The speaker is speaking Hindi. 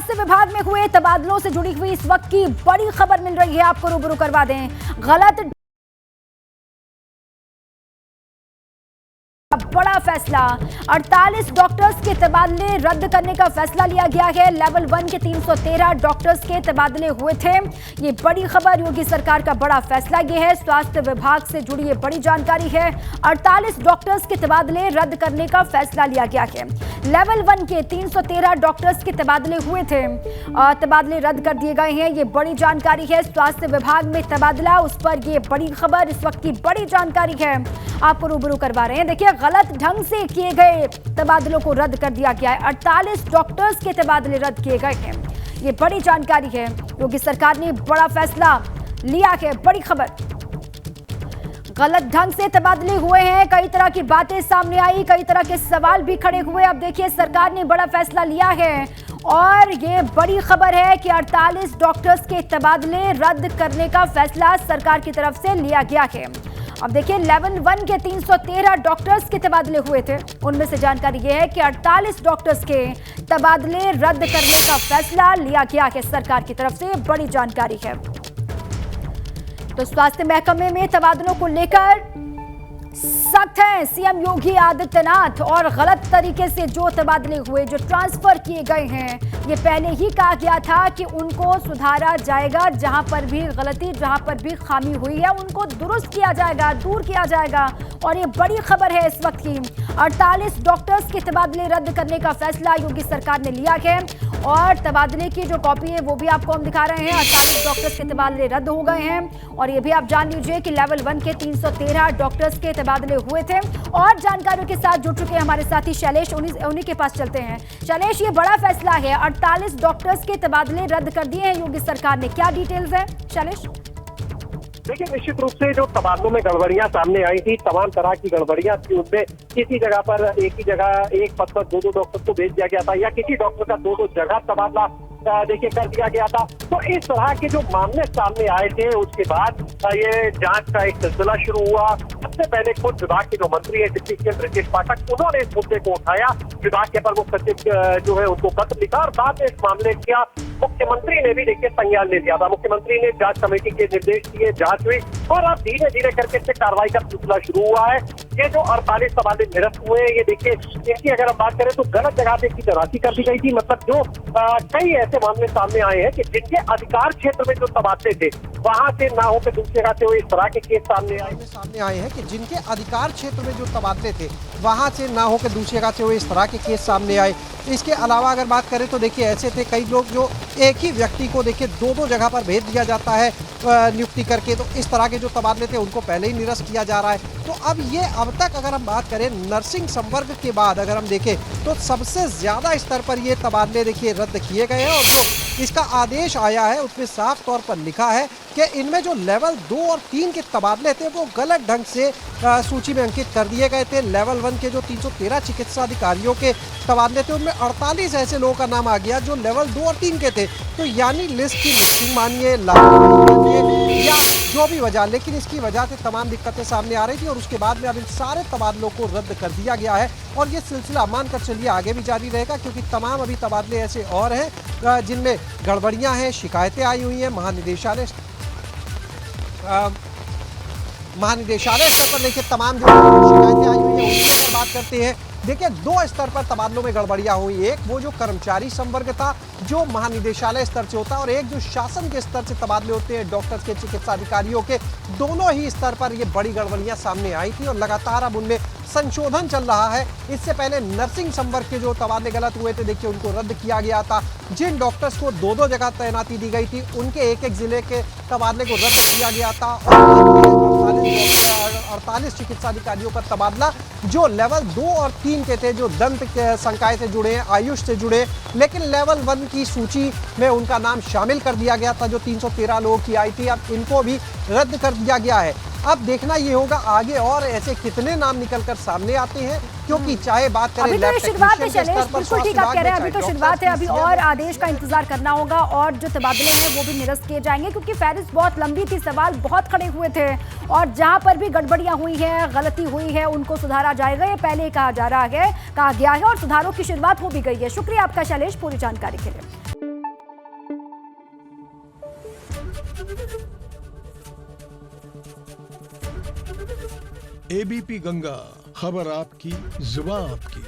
स्वास्थ्य विभाग में हुए तबादलों से जुड़ी हुई इस वक्त की बड़ी खबर मिल रही है, आपको रूबरू करवा दें। गलत बड़ा फैसला, 48 डॉक्टर्स के तबादले रद्द करने का फैसला लिया गया है। लेवल 1 के 313 डॉक्टर्स के तबादले हुए थे। ये बड़ी खबर, योगी सरकार का बड़ा फैसला ये है। स्वास्थ्य विभाग से जुड़ी ये बड़ी जानकारी है। 48 डॉक्टर्स के तबादले रद्द करने का फैसला लिया गया है। लेवल 1 के 313 डॉक्टर्स के तबादले हुए थे, तबादले रद्द कर दिए गए हैं। ये बड़ी जानकारी है। स्वास्थ्य विभाग में तबादला, उस पर ये बड़ी खबर, इस वक्त की बड़ी जानकारी है, आपको रूबरू करवा रहे हैं। देखिए, गलत ढंग से किए गए तबादलों को रद्द कर दिया गया है। 48 डॉक्टर्स के तबादले रद्द किए गए हैं। ये बड़ी जानकारी है। योगी सरकार ने बड़ा फैसला लिया है। बड़ी खबर, गलत ढंग से तबादले हुए हैं। कई तरह की बातें सामने आई, कई तरह के सवाल भी खड़े हुए। अब देखिए, सरकार ने बड़ा फैसला लिया है और ये बड़ी खबर है कि 48 डॉक्टर्स के तबादले रद्द करने का फैसला सरकार की तरफ से लिया गया है। अब देखिए, लेवल 1 के 313 डॉक्टर्स के तबादले हुए थे, उनमें से जानकारी यह है कि 48 डॉक्टर्स के तबादले रद्द करने का फैसला लिया गया है सरकार की तरफ से। बड़ी जानकारी है। तो स्वास्थ्य महकमे में तबादलों को लेकर सख्त हैं सीएम योगी आदित्यनाथ, और गलत तरीके से जो तबादले हुए, जो ट्रांसफर किए गए हैं, ये पहले ही कहा गया था कि उनको सुधारा जाएगा। जहां पर भी गलती, जहां पर भी खामी हुई है, उनको दुरुस्त किया जाएगा, दूर किया जाएगा। और ये बड़ी खबर है इस वक्त की। 48 डॉक्टर्स के तबादले रद्द करने का फैसला योगी सरकार ने लिया है, और तबादले की जो कॉपी है वो भी आपको हम दिखा रहे हैं। 48 डॉक्टर्स के तबादले रद्द हो गए हैं। और ये भी आप जान लीजिए कि लेवल 1 के 313 डॉक्टर्स के तबादले हुए थे। और जानकारियों के साथ जुड़ चुके हैं हमारे साथी शैलेश, उन्हीं के पास चलते हैं। शैलेश, ये बड़ा फैसला है, 48 डॉक्टर्स के तबादले रद्द कर दिए हैं योगी सरकार ने, क्या डिटेल्स है शैलेश? देखिए, निश्चित रूप से जो तबादलों में गड़बड़ियां सामने आई थी, तमाम तरह की गड़बड़ियां थी, उनमें किसी जगह पर एक ही जगह एक पद पर 2-2 डॉक्टर को भेज दिया गया था, या किसी डॉक्टर का 2-2 जगह तबादला देखिए कर दिया गया था। तो इस तरह के जो मामले सामने आए थे, उसके बाद ये जांच का एक सिलसिला शुरू हुआ। सबसे पहले खुद विभाग के जो मंत्री है डिप्टी सीएम ब्रजेश पाठक, उन्होंने इस मुद्दे को उठाया, विभाग के प्रमुख सचिव जो है उनको पत्र लिखा, और बाद में इस मामले का मुख्यमंत्री ने भी देखिए संज्ञान ले लिया था। मुख्यमंत्री ने जांच कमेटी के निर्देश दिए, जांच हुई, और अब धीरे धीरे करके इससे कार्रवाई का सिलसिला शुरू हुआ है। ये जो 48 तबादले निरस्त हुए हैं, ये देखिए, इनकी अगर हम बात करें तो गलत जगह पे इसकी तलाशी कर दी गई थी। मतलब जो कई ऐसे मामले सामने आए हैं कि जिनके अधिकार क्षेत्र में जो तबादले थे, वहां से ना होकर दूसरी जगह से हुए, इस तरह के केस सामने आए हैं कि जिनके अधिकार क्षेत्र में जो तबादले थे, वहां से ना होकर दूसरी जगह से हुए, इस तरह के केस सामने आए। इसके अलावा अगर बात करें तो देखिए, ऐसे थे कई लोग जो एक ही व्यक्ति को देखिए 2-2 जगह पर भेज दिया जाता है नियुक्ति करके। तो इस तरह के जो तबादले थे उनको पहले ही निरस्त किया जा रहा है। तो अब ये अब तक अगर हम बात करें नर्सिंग संवर्ग के बाद अगर हम देखें तो सबसे ज़्यादा स्तर पर ये तबादले देखिए रद्द किए गए हैं। और जो इसका आदेश आया है उसमें साफ तौर पर लिखा है कि इनमें जो लेवल 2 और 3 के तबादले थे वो गलत ढंग से सूची में अंकित कर दिए गए थे। लेवल 1 के जो 313 चिकित्सा अधिकारियों के तबादले थे, उनमें 48 ऐसे लोगों का नाम आ गया जो लेवल 2 और 3 के थे। तो यानी लिस्ट की मिसिंग मानिए, लागू या जो भी वजह, लेकिन इसकी वजह से तमाम दिक्कतें सामने आ रही थी। और उसके बाद में अब इन सारे तबादलों को रद्द कर दिया गया है, और ये सिलसिला मानकर चलिए आगे भी जारी रहेगा, क्योंकि तमाम अभी तबादले ऐसे और हैं जिनमें गड़बड़ियां हैं, शिकायतें आई हुई हैं। महानिदेशालय स्तर पर देखिए तमाम जो शिकायतें आई हुई हैं, उनकी अगर बात करते हैं, देखिए 2 स्तर पर तबादलों में गड़बड़ियां हुई। एक वो जो कर्मचारी संवर्ग था, जो महानिदेशालय स्तर से होता है, और एक जो शासन के स्तर से तबादले होते हैं डॉक्टर्स के, चिकित्सा अधिकारियों के, दोनों ही स्तर पर ये बड़ी गड़बड़ियां सामने आई थी, और लगातार अब उनमें संशोधन चल रहा है। इससे पहले नर्सिंग संवर्ग के जो तबादले गलत हुए थे, देखिए उनको रद्द किया गया था। जिन डॉक्टर्स को 2-2 जगह तैनाती दी गई थी, उनके एक-एक जिले के तबादले को रद्द किया गया था। और 48 चिकित्सा अधिकारियों का तबादला जो लेवल 2 और 3 के थे, जो दंत संकाय से जुड़े हैं, आयुष से जुड़े, लेकिन लेवल 1 की सूची में उनका नाम शामिल कर दिया गया था, जो 313 लोगों की आई थी, अब इनको भी रद्द कर दिया गया है। अब देखना ये होगा आगे और ऐसे कितने नाम निकलकर सामने आते हैं, क्योंकि चाहे बात करें अभी तो शुरुआत है शैलेश, बिल्कुल ठीक आप कह रहे हैं, अभी तो शुरुआत है, अभी और आदेश का इंतजार करना होगा, और जो तबादले हैं वो भी निरस्त किए जाएंगे, क्योंकि फहरिस्त बहुत लंबी थी, सवाल बहुत खड़े हुए थे, और जहां पर भी गड़बड़ियां हुई हैं, गलती हुई है, उनको सुधारा जाएगा, ये पहले ही कहा गया है, और सुधारों की शुरुआत हो भी गई है। शुक्रिया आपका शैलेश पूरी जानकारी के लिए। एबीपी गंगा, खबर आपकी, जुबान आपकी।